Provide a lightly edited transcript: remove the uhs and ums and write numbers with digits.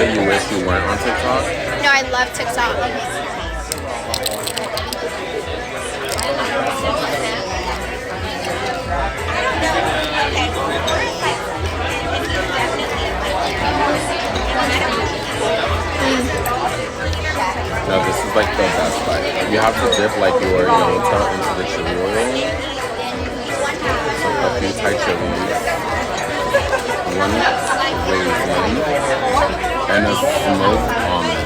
that you wish you weren't on TikTok? No, I love TikTok. No, this is like the best bite. You have to dip like your yogurt into the chili oil. So a few Thai chilies, one raisin, and a smoked almond.